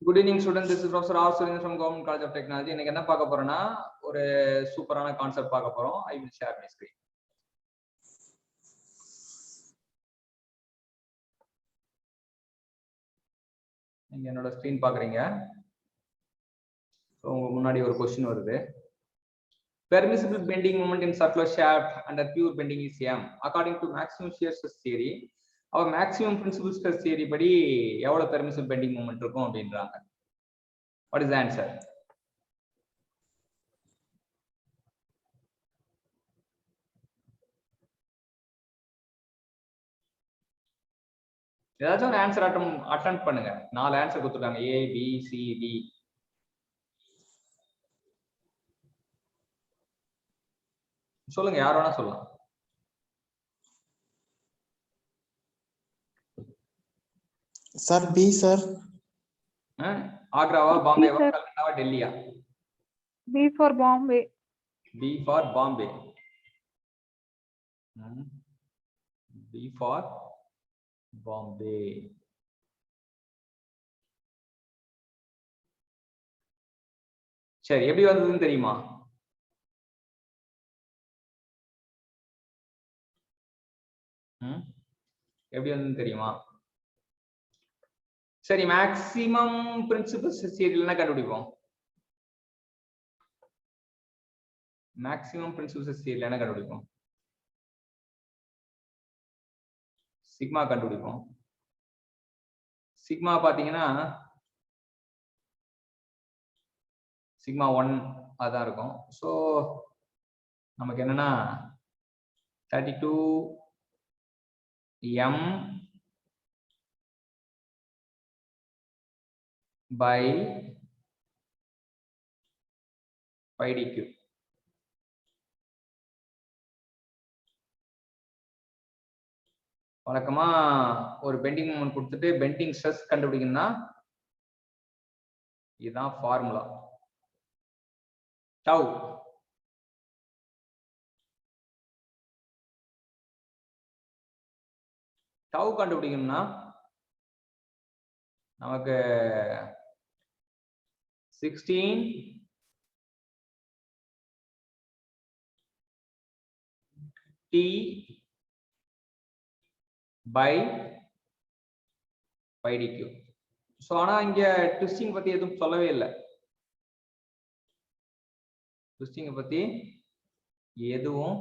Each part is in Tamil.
Good evening students, this is Professor R. Surendran from Government College of Technology. இன்னைக்கு என்ன பார்க்க போறோம்னா ஒரு சூப்பரான கான்செப்ட் பார்க்க போறோம். I will share my screen. நீங்க என்னோட ஸ்கிரீன் பாக்குறீங்க. உங்க முன்னாடி ஒரு क्वेश्चन வருது. Permissible bending moment in circular shaft under pure bending is m. According to maximum shear stress theory, our maximum principal stress theory படி எவ்வளவு permissible bending moment இருக்கும் அப்படின்றாங்க. What is the answer? ஏதாச்சும் ஒரு ஆன்சர் அட்டெம்ப்ட் பண்ணுங்க. 4 ஆன்சர் கொடுத்துருக்காங்க, A, B, C, D. சொல்லுங்க, யார் வேணா சொல்லலாம். Sir B sir. ஆக்ராவா, பாம்பேவா, கல்கத்தாவா, டெல்லியா? B for Bombay. B for Bombay. B for Bombay. சரி, எப்படி வந்ததுன்னு தெரியுமா? எப்படி வந்ததுன்னு தெரியுமா? சரி, மேக்ஸிமம் பிரின்சிபல் தியரியில என்ன கண்டுபிடிப்போம்? மேக்ஸிமம் பிரின்சிபல் தியரியில என்ன கண்டுபிடிப்போம்? சிக்மா கண்டுபிடிப்போம். சிக்மா பாத்தீங்கன்னா சிக்மா 1 அதான் இருக்கும். ஸோ நமக்கு என்னன்னா 32m by pi d cube. வழக்கமா ஒரு பெண்டிங் மொமெண்ட் கொடுத்துட்டு பெண்டிங் ஸ்ட்ரெஸ் கண்டுபிடிக்கணும்னா இதுதான் ஃபார்முலா. டவ் டவ் கண்டுபிடிக்கணும்னா நமக்கு 16 t by pi d cube. So ஆனா இங்க ட்விஸ்டிங் பத்தி எதுவும் சொல்லவே இல்லை. ட்விஸ்டிங் பத்தி எதுவும்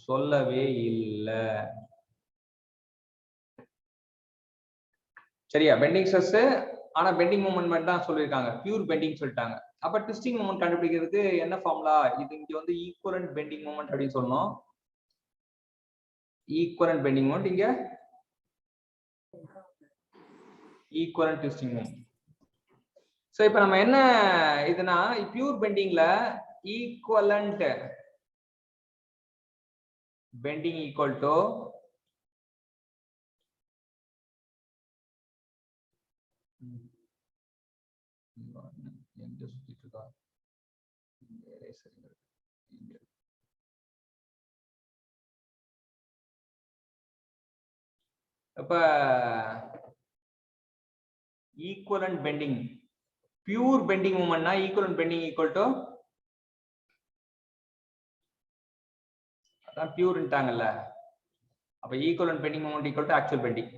சொல்லவே இல்லை. சரியா? பெண்டிங் ஸ்ட்ரெஸ் ஆனா பெண்டிங் மூமெண்ட் மட்டும் தான் சொல்லியிருக்காங்க, பியூர் பெண்டிங் சொல்லிட்டாங்க. அப்ப ட்விஸ்டிங் மூமெண்ட் கண்டுபிடிக்கிறதுக்கு என்ன ஃபார்முலா? இது இங்க வந்து ஈக்குவலன்ட் பெண்டிங் மூமெண்ட் அப்படின்னு சொல்லணும். ஈக்குவலன்ட் பெண்டிங் மூமெண்ட், இங்க ஈக்குவலன்ட் ட்விஸ்டிங் மூமெண்ட். சோ இப்போ நம்ம என்ன இதுனா, பியூர் பெண்டிங்ல ஈக்குவலன்ட் பெண்டிங் ஈக்குவல் டு அப்ப ஈக்குவலன்ட் பெண்டிங் பியூர் பெண்டிங் மூமெண்ட்னா ஈக்குவலன்ட் பெண்டிங் ஈக்குவல் டு அதான் பியூர்ன்ட்டாங்கல்ல. அப்ப equivalent bending moment equal to actual bending.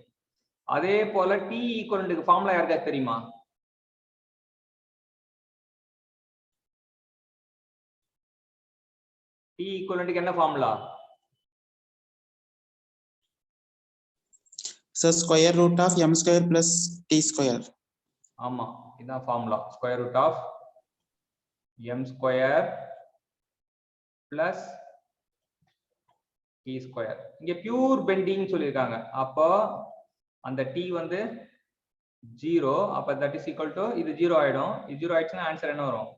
அதே போல டி ஈக்குவலன்ட்க்கு ஃபார்முலா யாருக்கா தெரியுமா? டி ஈக்குவலன்ட்க்கு என்ன formula? So square root of m square plus t square. ஆமா, இதான் formula. Square root of m square plus t square. இங்க பியூர் பெண்டிங் சொல்லியிருக்காங்க. அப்போ அந்த t வந்து 0. அப்ப that is equal to இது 0 ஆயிடும். இது 0 ஆயிடுச்சுன்னா ஆன்சர் என்ன வரும்?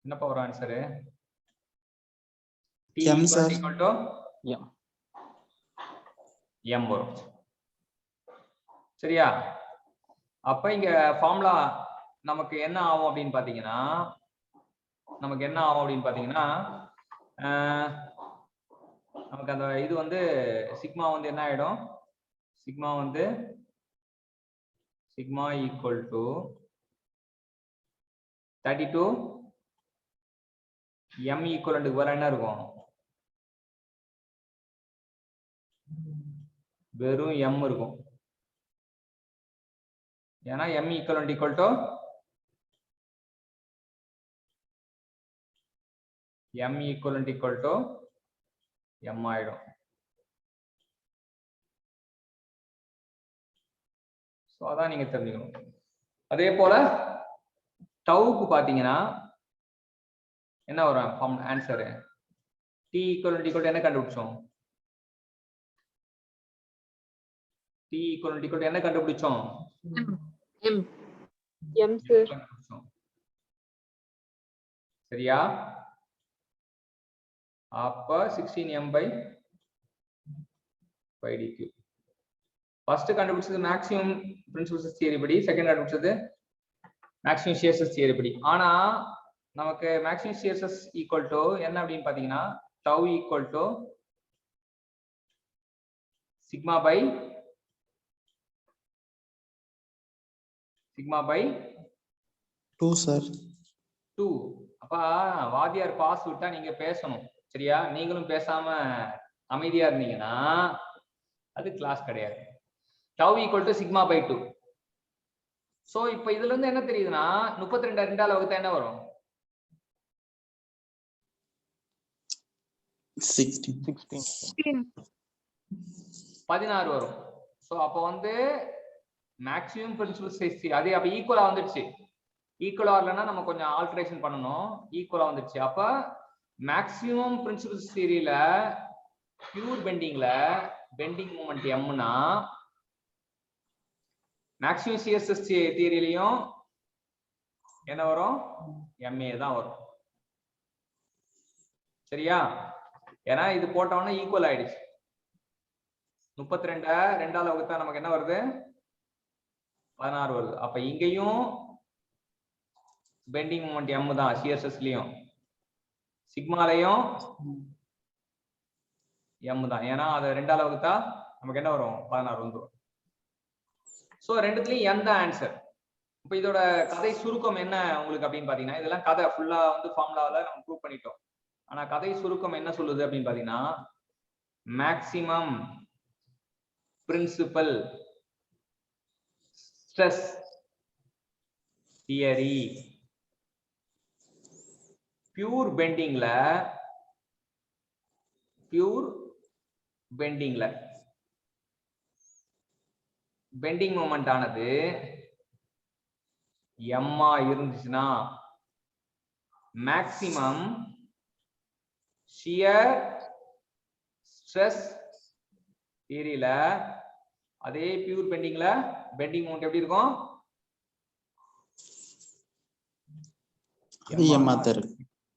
என்ன வரும் answer? t m sir equal to m வரும். சரியா? அப்ப இங்க ஃபார்முலா நமக்கு என்ன ஆகும் அப்படின்னு பாத்தீங்கன்னா, நமக்கு நமக்கு அந்த இது வந்து சிக்மா வந்து என்ன ஆயிடும், சிக்மா வந்து சிக்மா ஈக்குவல் டு 32 m ஈக்குவலண்ட்டுக்கு வர என்ன இருக்கும், வெறும் m இருக்கும். ஏன்னா m equivalent equal to m equivalent equal to m ஆயிடும். சோ அதான் நீங்க தெரிஞ்சுக்கணும். அதே போல டவுக்கு பாத்தீங்கன்னா என்ன வரும் answer, t equivalent equal to என்ன கண்டுபிடிச்சோம், t ஈக்குவலண்ட் ஈக்குவல் டு என்ன கண்டுபிடிச்சோம், M sir. கண்டுபிடிச்சோம். சரியா? அப்ப 16m/5d3. ஃபர்ஸ்ட் கண்டுபிடிச்சது மேக்ஸிமம் பிரின்சிபல்ஸ் தியரி படி, செகண்ட் கண்டுபிடிச்சது மேக்ஸிமம் ஷியர் ஸ்ட்ரெஸ் தியரி படி. ஆனா நமக்கு maximum shear stress equal to என்ன அப்படின்னு பாத்தீங்கன்னா tau equal to sigma by 2 sir. 2. அப்ப வாத்தியார் பாஸ் விட்டா நீங்க பேசணும். சரியா? நீங்களும் பேசாம அமைதியா இருந்தீங்கன்னா அது கிளாஸ் கிடையாது. Tau equal to sigma by 2. So இப்ப இதுல இருந்து என்ன தெரியுதுன்னா 32 2ஆல வகுத்தா என்ன வரும், 16 வரும். சோ அப்ப வந்து மேக்ஸிமம் பிரின்சிபல் சைஸ் அதே அப்ப ஈக்குவலா வந்துடுச்சு. ஈக்குவலா வரலன்னா நம்ம கொஞ்சம் ஆல்டரேஷன் பண்ணணும். ஈக்குவலா வந்துடுச்சு. அப்ப மேக்ஸிமம் பிரின்சிபல் தியரியில பியூர் பெண்டிங்ல பெண்டிங் மூமெண்ட் mனா மேக்ஸிமம் ஷியர் ஸ்ட்ரெஸ் தியரியிலயும் என்ன வரும், ma தான் வரும். சரியா? ஏன்னா இது போட்டோம்னா ஈக்குவல் ஆயிடுச்சு. 32 2ஆல வகுத்தா நமக்கு என்ன வருது, 16 வருது. அப்ப இங்கேயும் பெண்டிங் மூமெண்ட் m தான், ஷியர் ஸ்ட்ரெஸ்லயும் சிக்மாலயும் m தான். ஏன்னா அது 2ஆல வகுத்தா நமக்கு என்ன வரும், 16 வந்துரும். சோ ரெண்டுத்துலயும் m தான் ஆன்சர். இப்ப இதோட கதை சுருக்கம் என்ன உங்களுக்கு அப்படின்னு பாத்தீங்கன்னா, இதெல்லாம் கதை ஃபுல்லா வந்து ஃபார்முலால நம்ம ப்ரூவ் பண்ணிட்டோம். ஆனா கதை சுருக்கம் என்ன சொல்லுது அப்படின்னு பாத்தீங்கன்னா, maximum principal stress theory pure பெண்டிங்ல பெண்டிங் மொமெண்ட் ஆனது எம்மா இருந்துச்சுன்னா மேக்ஸிமம் ஷியர் ஸ்ட்ரெஸ் தியரியில அதே பியூர் பெண்டிங்ல பெண்டிங் மொமெண்ட் எப்படி இருக்கும்,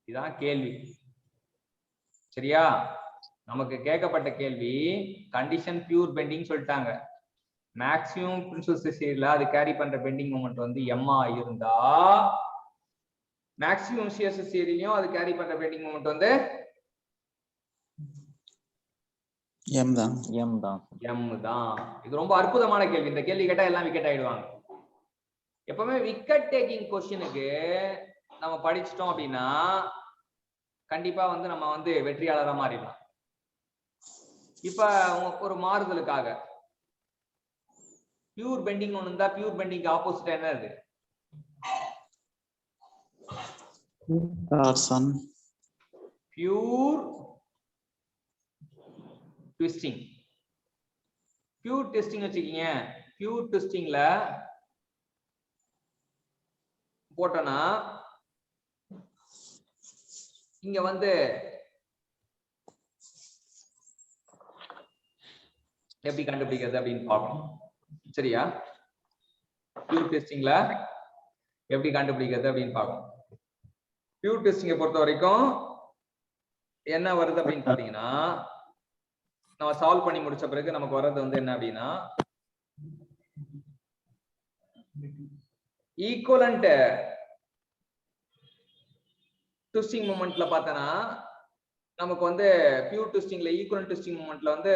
இதான் கேள்வி. சரியா? நமக்கு கேட்கப்பட்ட கேள்வி கண்டிஷன் பியூர் பெண்டிங் சொல்லிட்டாங்க. மேக்ஸிமம் பிரின்சிபல் தியரியில அது கேரி பண்ற பெண்டிங் மொமெண்ட் வந்து எம்மா இருந்தா மேக்ஸிமம் ஷியர் ஸ்ட்ரெஸ் தியரியிலயும் அது கேரி பண்ற பெண்டிங் மொமெண்ட் வந்து m தான். இது ரொம்ப அற்புதமான கேள்வி. இந்த கேள்வி கேட்டா எல்லாம் விக்கெட் ஆயிடுவாங்க. எப்பவுமே விக்கெட் டேக்கிங் கொஸ்டினுக்கு நம்ம படிச்சிட்டோம் அப்படின்னா கண்டிப்பா வந்து நம்ம வந்து வெற்றியாளரா மாறிடலாம். இப்ப ஒரு மாறுதலுக்காக பியூர் பெண்டிங் ஒண்ணு இருந்தா பியூர் பெண்டிங் ஆப்போசிட் என்ன இருக்கு, பியூர் ட்விஸ்டிங். பியூர் ட்விஸ்டிங் வச்சுக்கீங்க. பியூர் ட்விஸ்டிங்ல போட்டோம்னா இங்க வந்து எப்படி கண்டுபிடிக்கிறது அப்படின்னு பார்க்கணும். சரியா? பியூர் டெஸ்டிங்ல எப்படி கண்டுபிடிக்கிறது அப்படின்னு பார்க்கணும். பியூர் டெஸ்டிங்கை பொறுத்த வரைக்கும் என்ன வருது அப்படின்னு பாத்தீங்கன்னா, நம்ம சால்வ் பண்ணி முடிச்ச பிறகு நமக்கு வர்றது வந்து என்ன அப்படின்னா, ஈக்குவலண்ட் ட்விஸ்டிங் மூமெண்ட்ல பார்த்தனா நமக்கு வந்து பியூர் ட்விஸ்டிங்ல ஈக்குவலன்ட் ட்விஸ்டிங் மொமெண்ட்ல வந்து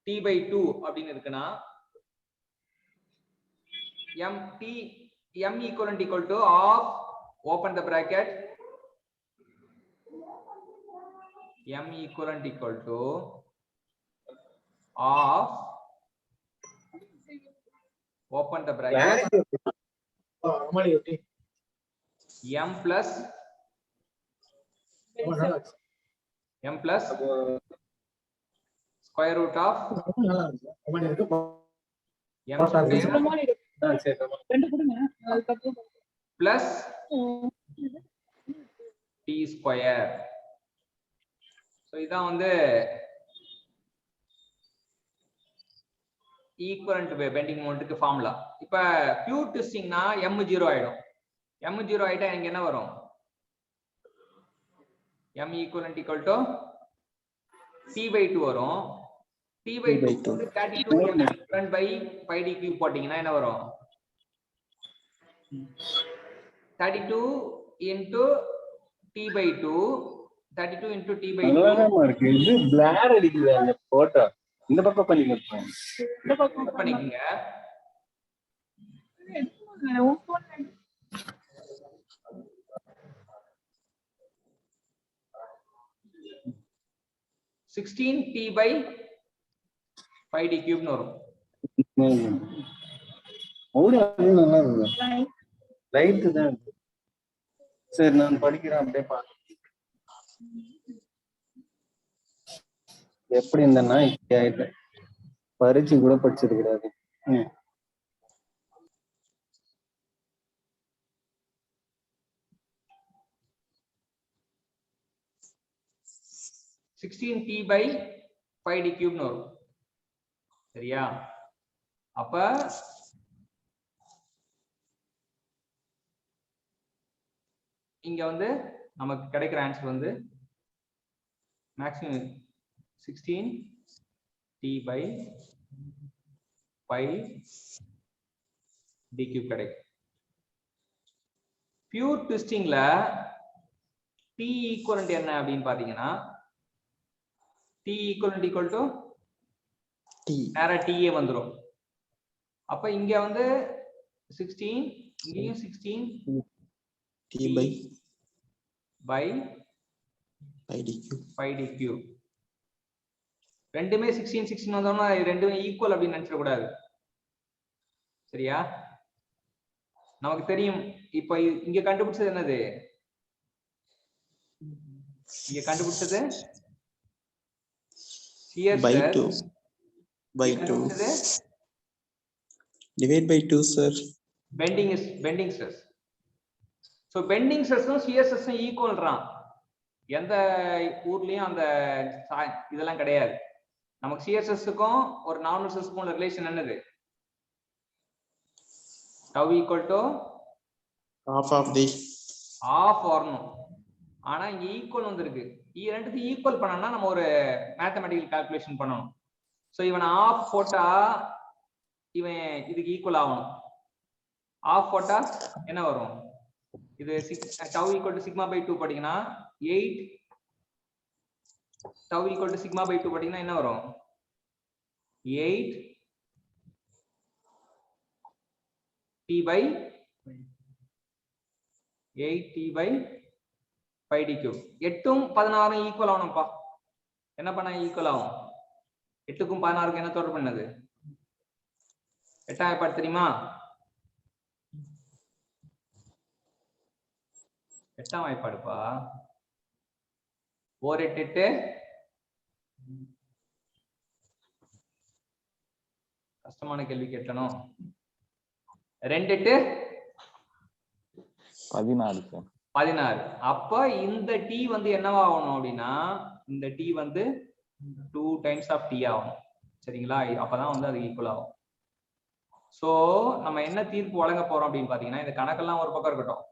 t/2 அப்படின்னு இருக்குன்னா m equivalent equal to half, open the bracket, m equivalent equal to half, open the bracket, m plus square root of m plus t square. So இதான் வந்து ஈக்குவலன்ட் பெண்டிங் மொமெண்ட்க்கு ஃபார்முலா. இப்ப பியூர் ட்விஸ்டிங்னா m 0 ஆயிடும். m 0 ஆயிட்டா எனக்கு என்ன வரும்? m equivalent equal to t/2 வரும். t/2 வந்து 32 m equivalent by pi d cube போட்டீங்கன்னா என்ன வரும்? 32 into t/2, 32 into t/2. நல்லாதான்மா இருக்கு. இது பிளார் அடிக்குது அந்த போட்டோ. இந்த பக்கம் பண்ணிக்கங்க. 16t/pi d cube னு வரும். நல்லா இருக்கு. லைட் தான். சரி நான் படிக்கிறேன் அப்படியே பாருங்க. எப்படி இருந்தேன்னா இப்படி ஆயிட்டேன். பரீட்சை கூட படிச்சது கிடையாது. 16t/pi d cube னு வரும். சரியா? அப்ப இங்க வந்து நமக்கு கிடைக்கிற ஆன்சர் வந்து மேக்ஸிமம் 16t/pi d cube கிடைக்கும். பியூர் ட்விஸ்டிங்ல t ஈக்குவலன்ட் என்ன அப்படின்னு பாத்தீங்கன்னா t ஈக்குவலன்ட் ஈக்குவல் டு நேரா t ஏ வந்துரும். அப்ப இங்க வந்து 16, இங்கேயும் 16 t/pi d cube. ரெண்டுமே 16 16 வந்தோம்னா ரெண்டுமே ஈக்குவல் அப்படின்னு நினைச்சிட கூடாது. சரியா? நமக்கு தெரியும். இப்ப இங்க கண்டுபிடிச்சது என்னது? இங்க கண்டுபிடிச்சது shear stress by 2 divide by 2 sir. bending stress. So bending stress and shear stress ஈக்குவல்றான். எந்த ஊர்லயும் அந்த இதெல்லாம் கிடையாது. நமக்கு shear stressக்கும் ஒரு நார்மல் ஸ்ட்ரெஸ்க்கும் உள்ள ரிலேஷன் என்னது? tau equal to half வரணும். ஆனா இங்க ஈக்குவல் வந்திருக்கு. ரெண்டுத்தையும் ஈக்குவல் பண்ணனா நம்ம ஒரு மேத்தமேட்டிக்கல் கால்குலேஷன் பண்ணணும். சோ இவன் half போட்டா இவன் இதுக்கு ஈக்குவல் ஆகணும். half போட்டா என்ன வரும்? இது tau equal to sigma by 2 படிங்கன்னா 8, tau equal to sigma by 2 படிங்கன்னா என்ன வரும்? 8 t/pi d cube. 8ம் 16ம் ஈக்குவல் ஆகணும்ப்பா. என்ன பண்ணா ஈக்குவல் ஆகும்? 8க்கும் 16க்கும் என்ன தொடர்பு பண்ணது? 8ஆம் வாய்ப்பாடு தெரியுமா? 8ஆம் வாய்ப்பாடுப்பா. 4 8 8 கஷ்டமான கேள்வி கேட்டணும். 2 8 16. அப்ப இந்த t வந்து என்னவா ஆகணும் அப்படின்னா இந்த t வந்து 2 times of t ஆகணும். சரிங்களா? அப்பதான் வந்து அது ஈக்குவல் ஆகும். சோ நம்ம என்ன தீர்ப்பு வழங்க போறோம் அப்படின்னு பாத்தீங்கன்னா இந்த கணக்கெல்லாம் ஒரு பக்கம் இருக்கட்டும்.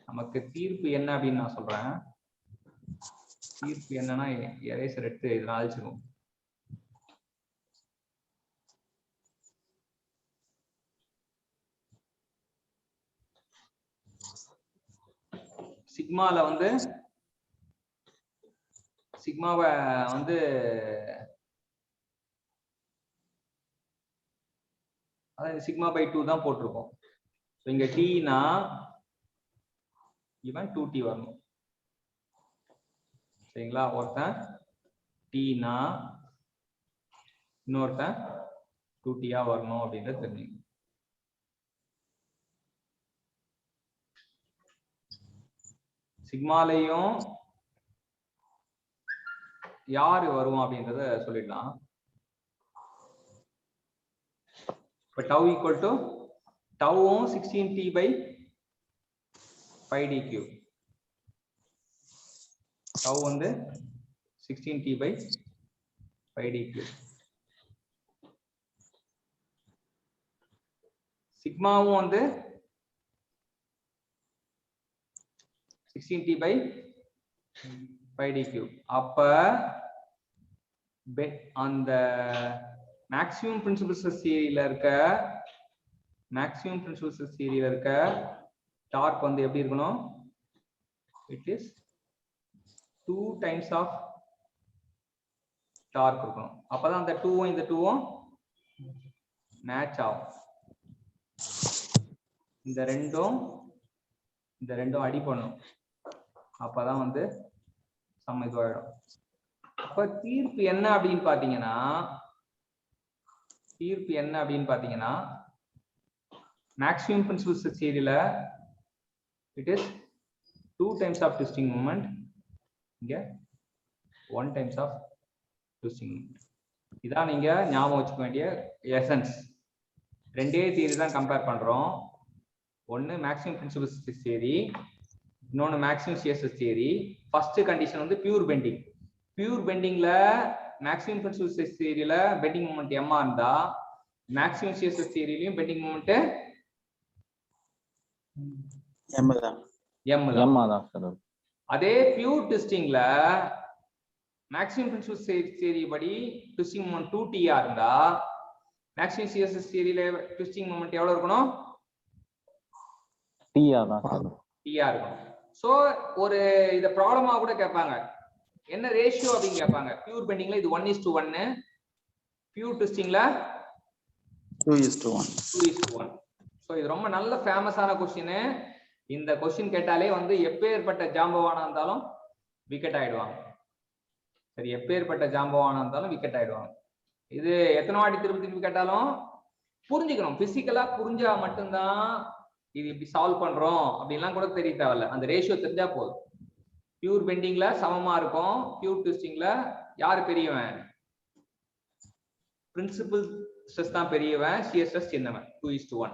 நமக்கு தீர்ப்பு என்ன அப்படின்னு நான் சொல்றேன். தீர்ப்பு என்னன்னா எரேசர் எடுத்து இதெல்லாம் அழிச்சிருவோம். சிக்மால வந்து சிக்மாவை வந்து அதாவது சிக்மா பை 2 தான் போட்டிருக்கோம். இங்க டீனா இவன் 2t வரணும். சரிங்களா? ஒருத்தன் டீனா இன்னொருத்தன் 2t வரணும் அப்படின்றது தெரிஞ்சுங்க. சிக்மாலையும் யாரு வரும் அப்படின்றத சொல்லிடலாம். இப்ப tau equal to tauவும் 16t by 5d cube. tau வந்து 16t by 5d cube. சிக்மாவும் வந்து 16t by 5d cube. அப்ப அந்த மேக்ஸிமம் பிரின்சிபல்ஸ் தியரியில இருக்க டார்க் வந்து எப்படி இருக்கணும்? It is 2 times of torque இருக்கணும். அப்பதான் அந்த 2வும் இந்த 2வும் மேட்ச் ஆகும். இந்த ரெண்டும் அடி பண்ணும். அப்பதான் வந்து சம இதுவாயிடும். அப்ப தீர்ப்பு என்ன அப்படின்னு பாத்தீங்கன்னா மேக்ஸிமம் பிரின்சிபல்ஸ் தியரியில it is 2 times of twisting moment, இங்க 1 times of twisting moment. இதான் நீங்க ஞாபகம் வச்சுக்க வேண்டிய எசன்ஸ். ரெண்டே தியரி தான் கம்பேர் பண்றோம். ஒன்னு மேக்ஸிமம் பிரின்சிபல்ஸ் தியரி, இன்னொன்னு maximum CSS theory. First condition வந்து பியூர் பெண்டிங். பியூர் பெண்டிங்ல மேக்ஸிமம் பிரின்சிபல்ஸ் தியரியில பெண்டிங் மொமெண்ட் m இருந்தா மேக்ஸிமம் சிஎஸ்எஸ் தியரியிலயும் பெண்டிங் மொமெண்ட் m தான். அதே பியூர் ட்விஸ்டிங்ல மேக்ஸிமம் பிரின்சிபல்ஸ் தியரி படி ட்விஸ்டிங் மொமெண்ட் 2t இருந்தா மேக்ஸிமம் சிஎஸ்எஸ் தியரியில ட்விஸ்டிங் மொமெண்ட் எவ்வளவு இருக்கணும்? t இருக்கணும். சோ ஒரு இத ப்ராப்ளமா கூட கேட்பாங்க. என்ன ரேஷியோ அப்படின்னு கேட்பாங்க. பியூர் பெண்டிங்ல இது 1:1, பியூர் ட்விஸ்டிங்ல 2:1. சோ இது ரொம்ப நல்ல ஃபேமஸான क्वेश्चन. இந்த क्वेश्चन கேட்டாலே வந்து எப்பேற்பட்ட ஜாம்பவானா இருந்தாலும் விக்கெட் ஆயிடுவாங்க. சரி, எப்பேற்பட்ட ஜாம்பவானா இருந்தாலும் விக்கெட் ஆயிடுவாங்க. இது எத்தனை வாட்டி திருப்பி கேட்டாலும் புரிஞ்சுக்கணும். பிசிக்கலா புரிஞ்சா மட்டும்தான் இது இப்படி சால்வ் பண்றோம் அப்படின்லாம் கூட தெரிய தேவையில்ல. அந்த ரேஷியோ தெரிஞ்சா போதும். பியூர் பெண்டிங்ல சமமா இருக்கும், பியூர் ட்விஸ்டிங்ல யாரு பெரியவன்? பிரின்சிபல் ஸ்ட்ரெஸ் தான் பெரியவன், ஷியர் ஸ்ட்ரெஸ் சின்னவன். 2:1.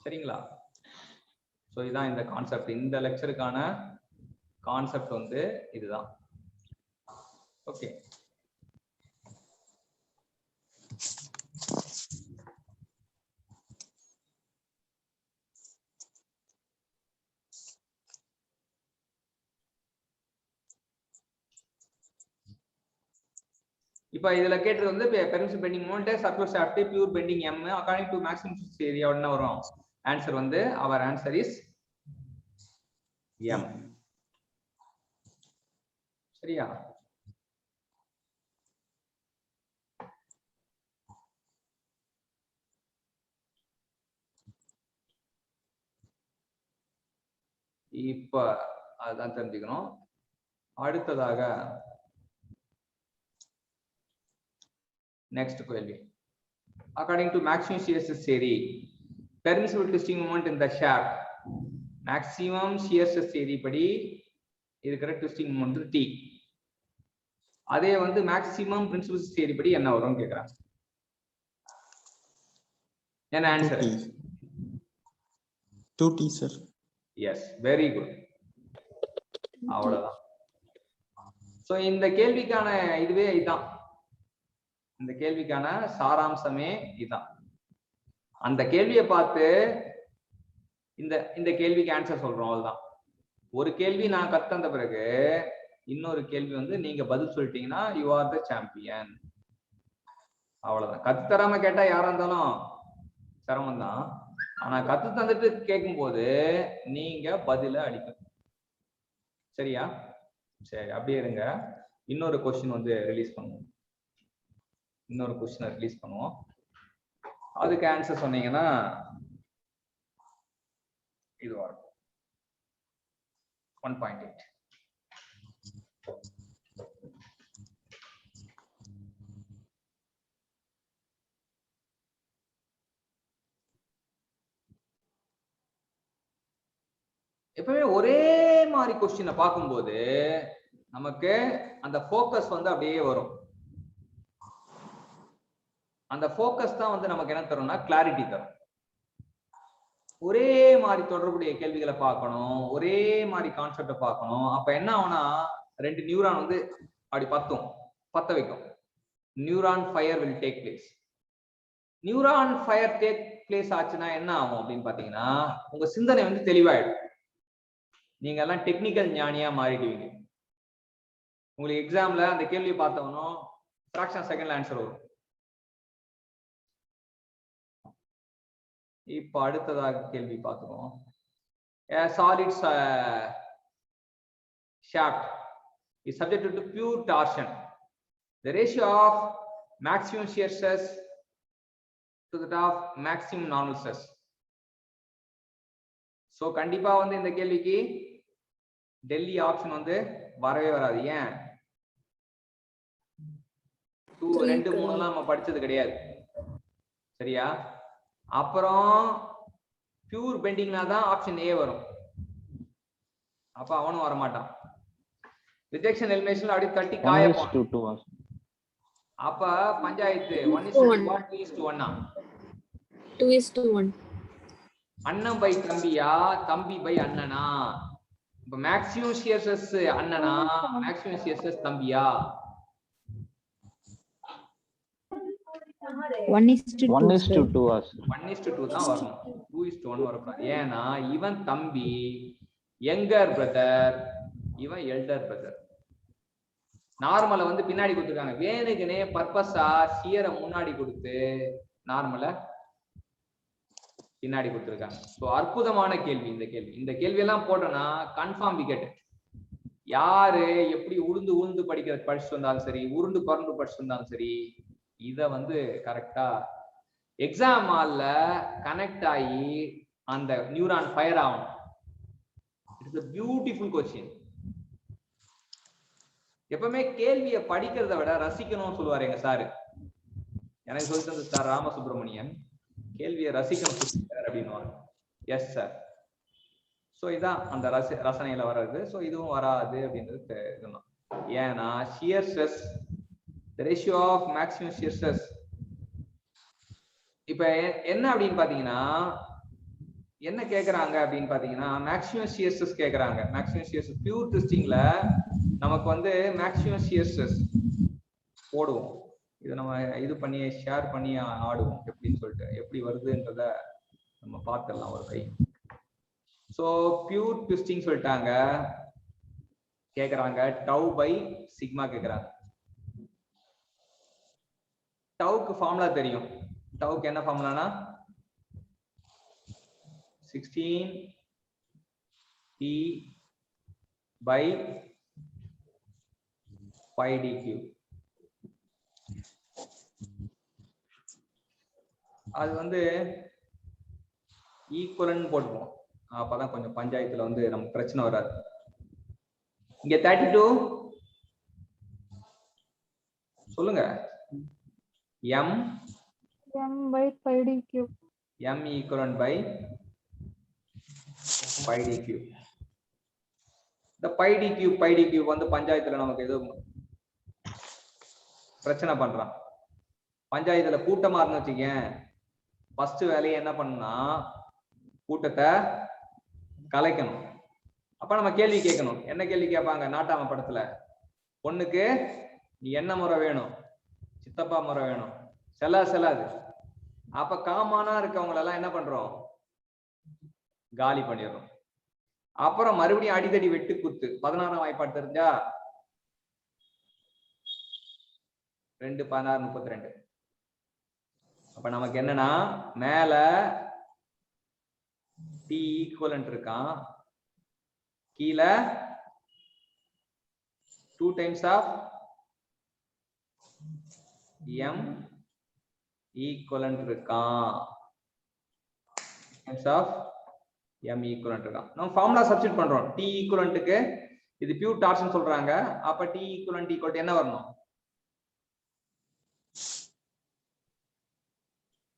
சரிங்களா? சோ இதான் இந்த கான்செப்ட். இந்த லெக்சருக்கான கான்செப்ட் வந்து இதுதான். ஓகே, இப்ப இதுல கேட்டது வந்து permissive bending moment, circular shaft, pure bending m according to maximum theory என்ன வரும்? ஆன்சர் வந்து our answer is m. சரியா? இப்ப அதான் தெரிஞ்சுக்கணும். அடுத்ததாக next கேள்வி. According to maximum shear stress theory, permissible twisting moment in the shaft, maximum shear stress theory படி இருக்கிற twisting moment T. அதே வந்து maximum principal stress theory படி என்ன வரும்னு கேக்குறாங்க. என்ன answer? 2t sir. Yes, very good. அவ்வளவுதான். சோ இந்த கேள்விக்கான இதுவே இதான். இந்த கேள்விக்கான சாராம்சமே இதுதான். அந்த கேள்வியை பார்த்து இந்த கேள்விக்கு ஆன்சர் சொல்றோம். அவ்வளவுதான். ஒரு கேள்வி நான் கத்தந்த பிறகு இன்னொரு கேள்வி வந்து நீங்க பதில் சொல்லிட்டீங்கன்னா யூ ஆர் த சாம்பியன். அவ்வளவுதான். கத்து தராம கேட்டா யாரா இருந்தாலும் சிரமம் தான். ஆனா கத்து தந்துட்டு கேட்கும் போது நீங்க பதில அடிக்கணும். சரியா? சரி, அப்படியே இருங்க. இன்னொரு கொஸ்டின் வந்து ரிலீஸ் பண்ணுவோம். இன்னொரு கொஸ்டினை ரிலீஸ் பண்ணுவோம். அதுக்கு ஆன்சர் சொன்னீங்கன்னா இதுவா இருக்கும். 1.8. எப்பவுமே ஒரே மாதிரி கொஸ்டினை பார்க்கும்போது நமக்கு அந்த ஃபோக்கஸ் வந்து அப்படியே வரும். அந்த ஃபோக்கஸ் தான் வந்து நமக்கு என்ன தரும்னா கிளாரிட்டி தரும். ஒரே மாதிரி தொடர்புடைய கேள்விகளை பார்க்கணும், ஒரே மாதிரி கான்செப்டை பார்க்கணும். அப்ப என்ன ஆகும்னா 2 நியூரான் வந்து அப்படி பத்த வைக்கும். Neuron fire will take place. Neuron fire take place ஆச்சுன்னா என்ன ஆகும் அப்படின்னு பாத்தீங்கன்னா உங்க சிந்தனை வந்து தெளிவாயிடும். நீங்க எல்லாம் டெக்னிக்கல் ஞானியா மாறிடுவீங்க. உங்களுக்கு எக்ஸாம்ல அந்த கேள்வி பார்த்தவனும் ஃபிராக்ஷன் செகண்ட்ல ஆன்சர் வரும். இப்ப அடுத்ததாக கேள்வி பார்த்துருவோம். A solid shaft is subjected to pure torsion. The ratio of maximum shear stress to that of maximum normal stress. So கண்டிப்பா வந்து இந்த கேள்விக்கு டெல்லி ஆப்ஷன் வந்து வரவே வராது. ஏன்? 2, 2, 3 நம்ம படிச்சது கிடையாது. சரியா? அப்புறம் பியூர் பெண்டிங்னா தான் ஆப்ஷன் ஏ வரும். அப்ப அவனும் வர மாட்டான். ரிஜெக்ஷன் எலிமினேஷன்ல அப்படியே தட்டி காயப்போம். அப்ப பஞ்சாயத்து 1:1 2:1 2:1 அண்ணன் பை தம்பியா, தம்பி பை அண்ணனா? இப்ப மேக்ஸிமம் ஷியர் ஸ்ட்ரெஸ் அண்ணனா, மேக்ஸிமம் ஷியர் ஸ்ட்ரெஸ் தம்பியா? 1:2 1:2 தான் வரணும். 2:1 வரக்கூடாது. ஏன்னா இவன் தம்பி யங்கர் பிரதர், இவன் எல்டர் பிரதர். நார்மலை வந்து பின்னாடி கொடுத்துருக்காங்க. வேணுக்குனே பர்பஸா ஷியரை முன்னாடி கொடுத்து நார்மலை பின்னாடி கொடுத்துருக்காங்க. ஸோ அற்புதமான கேள்வி இந்த கேள்வி. இந்த கேள்வி எல்லாம் போட்டோம்னா கன்ஃபார்ம் விக்கெட். யாரு எப்படி உளுந்து படிச்சுட்டு வந்தாலும் சரி, உருண்டு பறந்து படிச்சுட்டு வந்தாலும் சரி, இத வந்து கரெக்டா எக்ஸாம் ஹால்ல கனெக்ட் ஆகி அந்த நியூரான் ஃபயர் ஆகும். It's a beautiful question. எப்பவுமே கேள்வியை படிக்கிறத விட ரசிக்கணும்னு சொல்லுவாரு எங்க சாரு. எனக்கு சொல்லி தந்த சார் ராமசுப்ரமணியன். கேள்வியை ரசிக்கணும் அப்படின்னு. Yes sir. ஸோ இதான் அந்த ரசனையில வர்றது. ஸோ இதுவும் வராது அப்படின்றது இதெல்லாம். ஏன்னா shear stress, the ratio of maximum shear stress. இப்ப என்ன அப்படின்னு பாத்தீங்கன்னா என்ன கேக்குறாங்க அப்படின்னு பாத்தீங்கன்னா மேக்ஸிமம் ஷியர் ஸ்ட்ரெஸ் கேக்குறாங்க. மேக்ஸிமம் ஷியர் ஸ்ட்ரெஸ் பியூர் ட்விஸ்டிங்ல நமக்கு வந்து மேக்ஸிமம் ஷியர் ஸ்ட்ரெஸ் போடுவோம். இதை நம்ம இது பண்ணி ஷேர் பண்ணி ஆடுவோம் எப்படின்னு சொல்லிட்டு, எப்படி வருதுன்றத நம்ம பார்த்துடலாம் ஒரு கை. ஸோ பியூர் ட்விஸ்டிங் சொல்லிட்டாங்க. கேக்குறாங்க டவு பை சிக்மா கேக்குறாங்க. டவுக்கு ஃபார்முலா தெரியும். டவுக்கு என்ன ஃபார்முலானா 16 P by pi dq. அது வந்து ஈக்குவலன்ட் போட்டுப்போம். அப்பதான் கொஞ்சம் பஞ்சாயத்துல வந்து நமக்கு பிரச்சனை வராது. இங்க 32 சொல்லுங்க. m by pi dq. m equivalent by pi dq. இந்த pi dq வந்து பஞ்சாயத்துல நமக்கு ஏதோ பிரச்சனை பண்றான். பஞ்சாயத்துல கூட்டமா இருந்து வச்சுக்கேன், ஃபர்ஸ்ட் வேலையை என்ன பண்ணா கூட்டத்தை கலைக்கணும். அப்ப நம்ம கேள்வி கேட்கணும். என்ன கேள்வி கேட்பாங்க? நாட்டாம படத்துல பொண்ணுக்கு நீ என்ன முறை வேணும், சித்தப்பா முறை வேணும், செல்லாது. அப்ப காமானா இருக்கவங்க எல்லாம் என்ன பண்றோம்? காலி பண்ணிடுறோம். அப்புறம் மறுபடியும் அடிதடி வெட்டு குத்து 16ஆம் வாய்ப்பாடு தெரிஞ்சா 2 16 32. அப்ப நமக்கு என்னன்னா மேல டி ஈக்குவலன்ட் இருக்கான், கீழே 2 times of m equivalent இருக்கான். times of m equivalent இருக்கான். நம்ம ஃபார்முலா சப்ஸ்டிட் பண்றோம். t equivalent க்கு இது பியூர் டார்ஷன் சொல்றாங்க. அப்ப t equivalent equal to என்ன வரணும்?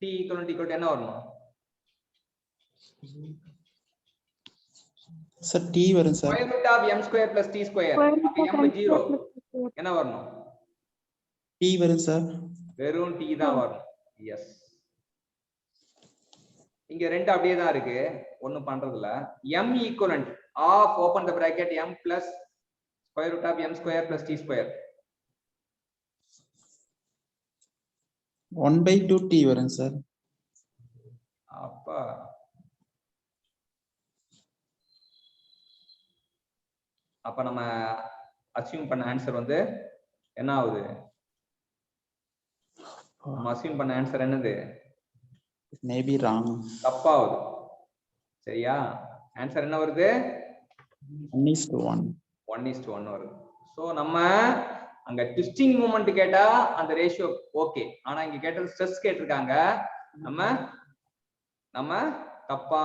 t equivalent equal to என்ன வரணும்? Sir, T வரும் sir. square root of m square plus t square. அப்ப m 0 என்ன வரணும்? T வரும் sir. வெறும் t தான் வரணும். எஸ். இங்க ரெண்டு அப்படியே தான் இருக்கு. ஒண்ணும் பண்றதுல m equivalent of open the bracket m plus square root of m square plus t square. 1/2 T வரும் sir. அப்ப நம்ம அசியூம் பண்ண ஆன்சர் வந்து என்ன ஆகுது? நம்ம அசியூம் பண்ண ஆன்சர் என்னது? It may be wrong. தப்பாகுது. சரியா? ஆன்சர் என்ன வருது? 1:1. 1:1 வருது. சோ நம்ம அங்க ட்விஸ்டிங் மூமெண்ட் கேட்டா அந்த ரேஷியோ ஓகே. ஆனா இங்க கேட்டது ஸ்ட்ரெஸ் கேட்டிருக்காங்க. நம்ம தப்பா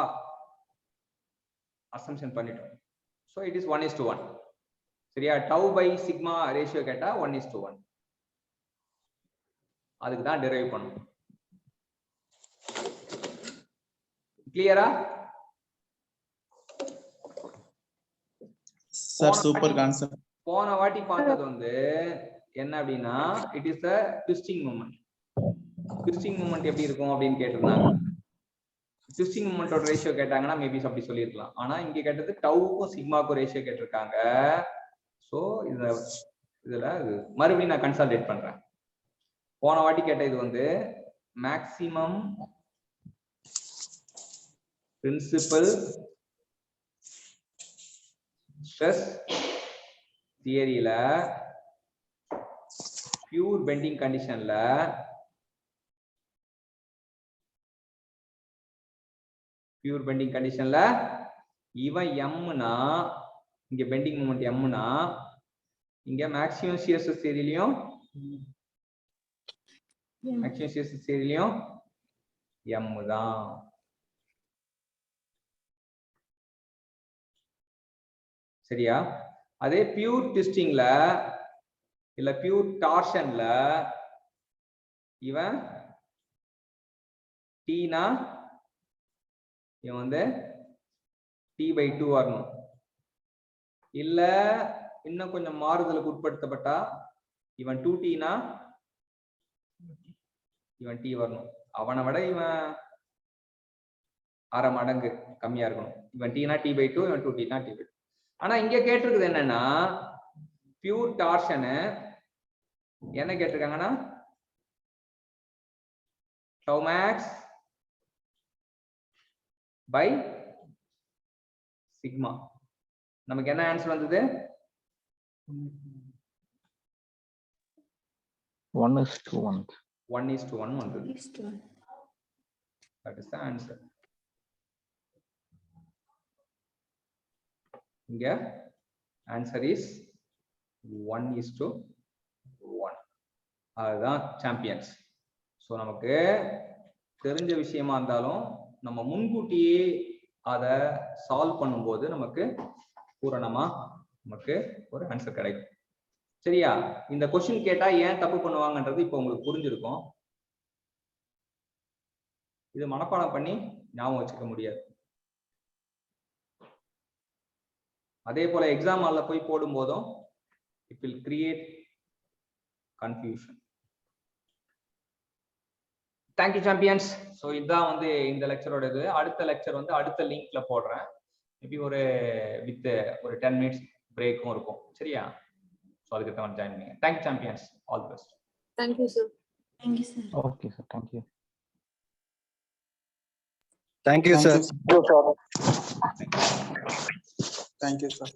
அசம்ப்ஷன் பண்ணிட்டோம். So it is 1:1. சரியா? tau by sigma ரேஷியோ கேட்டா 1:1. அதுக்கு தான் டெரைவ் பண்ணணும். கிளியரா? Sir, super concept. போன வாட்டி பார்த்தது வந்து என்ன அப்படின்னா it is a twisting moment. twisting moment எப்படி இருக்கும் அப்படின்னு கேட்டிருந்தாங்க. twisting moment ஓட ரேஷியோ கேட்டாங்கன்னா மேபி அப்படி சொல்லிருக்கலாம். ஆனா இங்க கேட்டது டவுக்கும் சிக்மாக்கும் ரேஷியோ கேட்டிருக்காங்க. சோ இதுல மறுபடியும் நான் கன்சால்டேட் பண்றேன். போன வாட்டி கேட்ட இது வந்து மேக்ஸிமம் பிரின்சிபல் ஸ்ட்ரெஸ் தியரியில பியூர் பெண்டிங் கண்டிஷன்ல இவன் எம்னா இங்க பெண்டிங் மூமெண்ட் எம்னா இங்க மேக்ஸிமம் ஷியர் ஸ்ட்ரெஸ் தியரியிலயும் மேக்ஸிமம் ஷியர் ஸ்ட்ரெஸ் தியரியிலயும் எம் தான். சரியா? அதே பியூர் ட்விஸ்டிங்ல இல்ல பியூர் டார்ஷன்ல இவன் டீனா இவன் வந்து t/2 வரணும். இல்ல இன்னும் கொஞ்சம் மாறுதலுக்கு உட்படுத்தப்பட்டா இவன் 2tனா இவன் t வரணும். அவனை விட இவன் அரை மடங்கு கம்மியா இருக்கணும். இவன் tனா t/2, இவன் 2tனா t/2. ஆனா இங்க கேட்டிருக்குது என்னன்னா பியூர் டார்ஷனு என்ன கேட்டிருக்காங்கன்னா tau max by sigma. நமக்கு என்ன ஆன்சர் வந்தது? 1:1. 1:1 வந்தது. That is the answer. இங்க ஆன்சர் இஸ் 1:1. அதுதான் சாம்பியன்ஸ். ஸோ நமக்கு தெரிஞ்ச விஷயமா இருந்தாலும் நம்ம முன்கூட்டியே அதை சால்வ் பண்ணும்போது நமக்கு பூரணமா நமக்கு ஒரு ஆன்சர் கிடைக்கும். சரியா? இந்த கொஸ்டின் கேட்டா ஏன் தப்பு பண்ணுவாங்கன்றது இப்போ உங்களுக்கு புரிஞ்சிருக்கும். இது மனப்பாடம் பண்ணி ஞாபகம் வச்சுக்க முடியாது. அதே போல எக்ஸாம் ஹால்ல போய் போடும் போதும் it will create confusion. Thank you champions. So இதான் வந்து இந்த லெக்சரோட இது. அடுத்த லெக்சர் வந்து அடுத்த லிங்க்ல போடுறேன். மேபி ஒரு 10 minutes பிரேக்கும் இருக்கும். சரியா? ஸோ அதுக்கு தான் ஜாயின் பண்ணுங்க. Thank you champions. All the best. Thank you, sir. Thank you, sir. Okay, sir. Thank you. Thank you, sir. Thank you, sir.